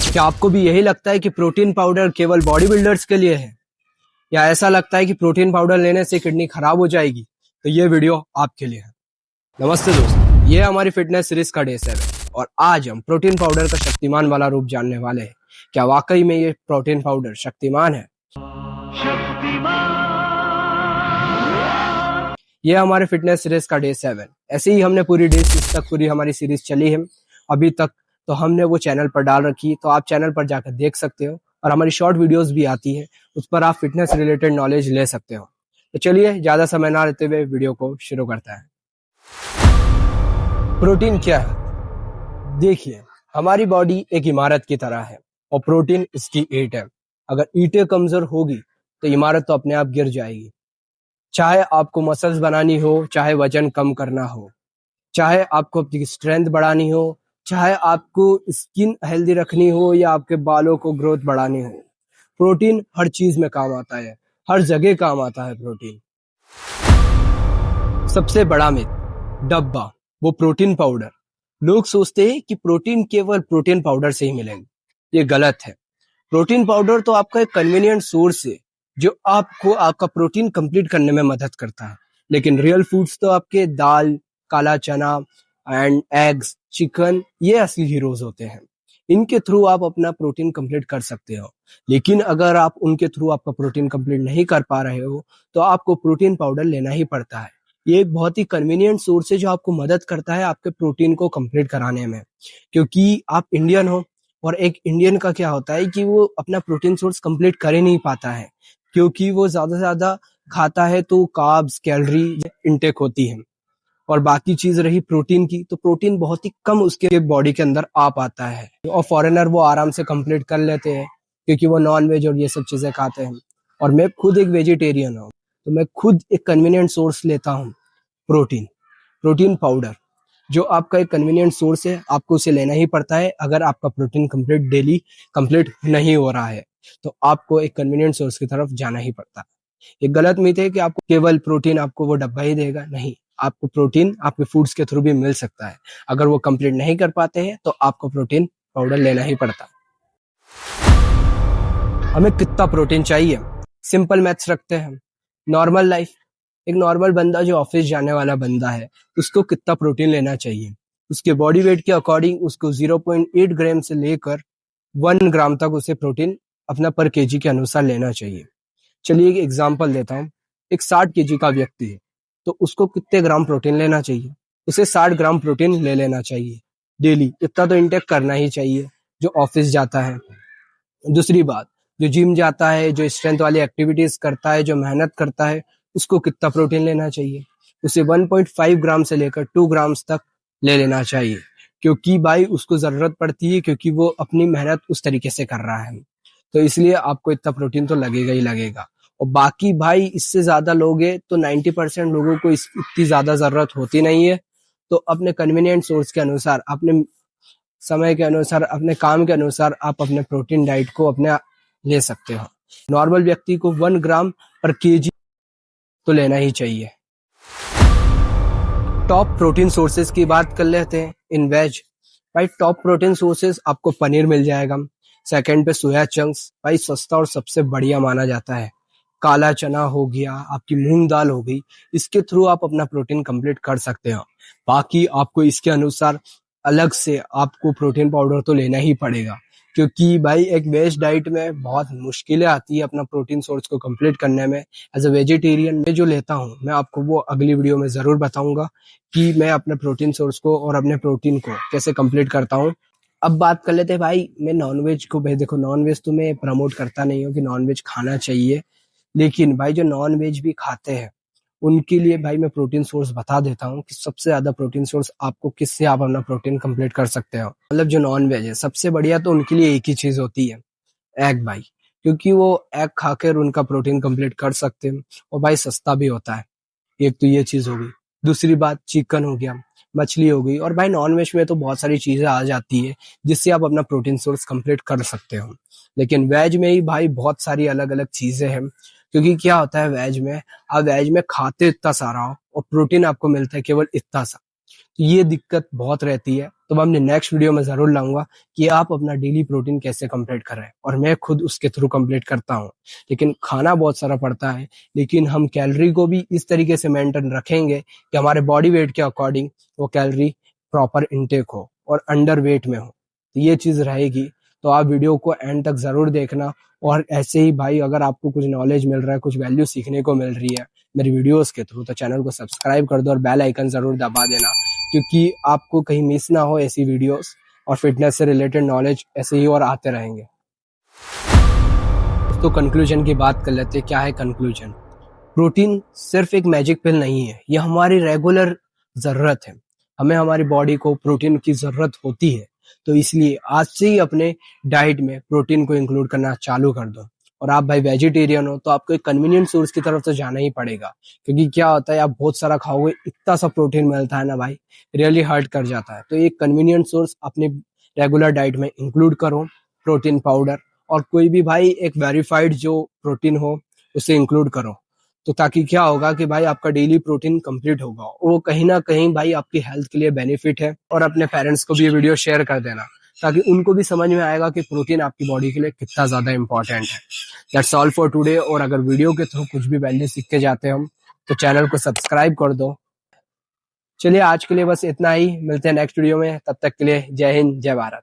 क्या आपको भी यही लगता है कि प्रोटीन पाउडर केवल बॉडी बिल्डर्स के लिए है, या ऐसा लगता है कि प्रोटीन पाउडर लेने से किडनी खराब हो जाएगी? तो ये वीडियो आपके लिए है। नमस्ते दोस्तों, ये हमारी फिटनेस सीरीज का डे 7 और आज हम प्रोटीन पाउडर का शक्तिमान वाला रूप जानने वाले हैं। क्या वाकई में ये प्रोटीन पाउडर शक्तिमान है? ये हमारे फिटनेस सीरीज का डे 7। ऐसे ही हमने पूरी डे 6 तक पूरी हमारी सीरीज चली है अभी तक, तो हमने वो चैनल पर डाल रखी, तो आप चैनल पर जाकर देख सकते हो और हमारी शॉर्ट वीडियोस भी आती है, उस पर आप फिटनेस रिलेटेड नॉलेज ले सकते हो। तो चलिए ज्यादा समय ना लेते हुए वीडियो को शुरू करते हैं। प्रोटीन क्या है? देखिए, हमारी बॉडी एक इमारत की तरह है और प्रोटीन इसकी ईंट है। अगर ईंटें कमजोर होगी तो इमारत तो अपने आप गिर जाएगी। चाहे आपको मसल्स बनानी हो, चाहे वजन कम करना हो, चाहे आपको अपनी स्ट्रेंथ बढ़ानी हो, चाहे आपको स्किन हेल्दी रखनी हो या आपके बालों को ग्रोथ बढ़ानी हो, प्रोटीन हर चीज में काम आता है, हर जगह काम आता है प्रोटीन। सबसे बड़ा मिथ, डब्बा, वो प्रोटीन पाउडर। लोग सोचते हैं कि प्रोटीन केवल प्रोटीन पाउडर से ही मिलेगा। ये गलत है। प्रोटीन पाउडर तो आपका एक कन्वीनियंट सोर्स है जो आपको आपका प्रोटीन कंप्लीट करने में मदद करता है, लेकिन रियल फूड्स तो आपके दाल, काला चना एंड एग्स, चिकन, ये असली हीरोज होते हैं। इनके थ्रू आप अपना प्रोटीन कंप्लीट कर सकते हो। लेकिन अगर आप उनके थ्रू आपका प्रोटीन कंप्लीट नहीं कर पा रहे हो तो आपको प्रोटीन पाउडर लेना ही पड़ता है। ये एक बहुत ही कन्वीनियंट सोर्स है जो आपको मदद करता है आपके प्रोटीन को कंप्लीट कराने में, क्योंकि आप इंडियन हो और एक इंडियन का क्या होता है कि वो अपना प्रोटीन सोर्स कंप्लीट कर ही नहीं पाता है, क्योंकि वो ज्यादा से ज्यादा खाता है तो कार्ब्स, कैलोरी इनटेक होती है, और बाकी चीज रही प्रोटीन की, तो प्रोटीन बहुत ही कम उसके बॉडी के अंदर आ पाता है। और फॉरेनर वो आराम से कंप्लीट कर लेते हैं क्योंकि वो नॉन वेज और ये सब चीजें खाते हैं। और मैं खुद एक वेजिटेरियन हूँ, तो मैं खुद एक कन्वीनियंट सोर्स लेता हूँ, प्रोटीन प्रोटीन पाउडर, जो आपका एक कन्वीनियंट सोर्स है। आपको उसे लेना ही पड़ता है। अगर आपका प्रोटीन कंप्लीट डेली कंप्लीट नहीं हो रहा है तो आपको एक कन्वीनियंट सोर्स की तरफ जाना ही पड़ता है। एक गलत मिथ है कि आपको केवल प्रोटीन आपको वो डब्बा ही देगा। नहीं, आपको प्रोटीन आपके फूड्स के थ्रू भी मिल सकता है। अगर वो कंप्लीट नहीं कर पाते हैं तो आपको प्रोटीन पाउडर लेना ही पड़ता है। हमें कितना प्रोटीन चाहिए? सिंपल मैथ्स रखते हैं। नॉर्मल लाइफ, एक नॉर्मल बंदा जो ऑफिस जाने वाला बंदा है, उसको कितना प्रोटीन लेना चाहिए? उसके बॉडी वेट के अकॉर्डिंग उसको 0.8 ग्राम से लेकर 1 ग्राम तक उसे प्रोटीन अपना पर केजी के अनुसार लेना चाहिए। चलिए एक एग्जांपल देता हूँ। एक 60 केजी का व्यक्ति है तो उसको कितने ग्राम प्रोटीन लेना चाहिए? उसे 60 ग्राम प्रोटीन ले लेना चाहिए डेली। इतना तो इंटेक करना ही चाहिए जो ऑफिस जाता है। दूसरी बात, जो जिम जाता है, जो स्ट्रेंथ वाली एक्टिविटीज करता है, जो मेहनत करता है, उसको कितना प्रोटीन लेना चाहिए? उसे 1.5 ग्राम से लेकर 2 ग्राम्स तक ले लेना चाहिए, क्योंकि भाई उसको जरूरत पड़ती है, क्योंकि वो अपनी मेहनत उस तरीके से कर रहा है। तो इसलिए आपको इतना प्रोटीन तो लगेगा ही लगेगा। और बाकी भाई इससे ज्यादा लोगे तो 90% लोगों को इतनी ज्यादा जरूरत होती नहीं है। तो अपने कन्वीनियंट सोर्स के अनुसार, अपने समय के अनुसार, अपने काम के अनुसार आप अपने प्रोटीन डाइट को अपने ले सकते हो। नॉर्मल व्यक्ति को 1 ग्राम पर केजी तो लेना ही चाहिए। टॉप प्रोटीन सोर्सेज की बात कर लेते हैं इन वेज। भाई टॉप प्रोटीन सोर्सेज आपको पनीर मिल जाएगा। सेकंड पे सोया चंक्स, भाई सस्ता और सबसे बढ़िया माना जाता है। काला चना हो गया, आपकी मूंग दाल हो गई, इसके थ्रू आप अपना प्रोटीन कंप्लीट कर सकते हो। बाकी आपको इसके अनुसार अलग से आपको प्रोटीन पाउडर तो लेना ही पड़ेगा, क्योंकि भाई एक वेज डाइट में बहुत मुश्किलें आती है अपना प्रोटीन सोर्स को कंप्लीट करने में। एज अ वेजिटेरियन मैं जो लेता हूँ, मैं आपको वो अगली वीडियो में जरूर बताऊंगा कि मैं अपने प्रोटीन सोर्स को और अपने प्रोटीन को कैसे कंप्लीट करता हूँ। अब बात कर लेते हैं भाई, मैं नॉनवेज को, भाई देखो नॉनवेज तो मैं प्रमोट करता नहीं हूँ कि नॉनवेज खाना चाहिए, लेकिन भाई जो नॉन वेज भी खाते हैं उनके लिए भाई मैं प्रोटीन सोर्स बता देता हूँ कि सबसे ज्यादा प्रोटीन सोर्स आपको किससे आप अपना प्रोटीन कंप्लीट कर सकते हो। मतलब जो नॉन वेज है सबसे बढ़िया तो उनके लिए एक ही चीज होती है, एग भाई, क्योंकि वो एग खाकर उनका प्रोटीन कंप्लीट कर सकते हैं और भाई सस्ता भी होता है। एक तो ये चीज हो गई। दूसरी बात, चिकन हो गया, मछली हो गई, और भाई नॉन वेज में तो बहुत सारी चीजें आ जाती है जिससे आप अपना प्रोटीन सोर्स कंप्लीट कर सकते हो। लेकिन वेज में ही भाई बहुत सारी अलग अलग चीजें हैं, क्योंकि क्या होता है वेज में, आप वेज में खाते इतना सारा हो और प्रोटीन आपको मिलता है केवल इतना सा, तो ये दिक्कत बहुत रहती है। तो मैं अपने नेक्स्ट वीडियो में जरूर लाऊंगा कि आप अपना डेली प्रोटीन कैसे कंप्लीट कर रहे हैं, और मैं खुद उसके थ्रू कंप्लीट करता हूँ। लेकिन खाना बहुत सारा पड़ता है, लेकिन हम कैलोरी को भी इस तरीके से मेंटेन रखेंगे कि हमारे बॉडी वेट के अकॉर्डिंग वो कैलोरी प्रॉपर इनटेक हो और अंडर वेट में हो, तो ये चीज रहेगी। तो आप वीडियो को एंड तक जरूर देखना। और ऐसे ही भाई, अगर आपको कुछ नॉलेज मिल रहा है, कुछ वैल्यू सीखने को मिल रही है मेरी वीडियोस के थ्रू, तो चैनल को सब्सक्राइब कर दो और बेल आइकन जरूर दबा देना, क्योंकि आपको कहीं मिस ना हो ऐसी वीडियोस। और फिटनेस से रिलेटेड नॉलेज ऐसे ही और आते रहेंगे। तो कंक्लूजन की बात कर लेते हैं। क्या है कंक्लूजन? प्रोटीन सिर्फ एक मैजिक पिल नहीं है, यह हमारी रेगुलर जरूरत है। हमें हमारी बॉडी को प्रोटीन की जरूरत होती है, तो इसलिए आज से ही अपने डाइट में प्रोटीन को इंक्लूड करना चालू कर दो। और आप भाई वेजिटेरियन हो तो आपको एक कन्वीनियंट सोर्स की तरफ तो जाना ही पड़ेगा, क्योंकि क्या होता है, आप बहुत सारा खाओगे, इतना सा प्रोटीन मिलता है ना भाई, रियली हर्ट कर जाता है। तो एक कन्वीनियंट सोर्स अपने रेगुलर डाइट में इंक्लूड करो, प्रोटीन पाउडर, और कोई भी भाई एक वेरीफाइड जो प्रोटीन हो उसे इंक्लूड करो। तो ताकि क्या होगा कि भाई आपका डेली प्रोटीन कंप्लीट होगा, वो कहीं ना कहीं भाई आपकी हेल्थ के लिए बेनिफिट है। और अपने पेरेंट्स को भी ये वीडियो शेयर कर देना, ताकि उनको भी समझ में आएगा कि प्रोटीन आपकी बॉडी के लिए कितना ज्यादा इंपॉर्टेंट है। That's all for today. और अगर वीडियो के थ्रू कुछ भी वैल्यू सीख के जाते हैं हम, तो चैनल को सब्सक्राइब कर दो। चलिए आज के लिए बस इतना ही, मिलते हैं नेक्स्ट वीडियो में, तब तक के लिए जय हिंद जय भारत।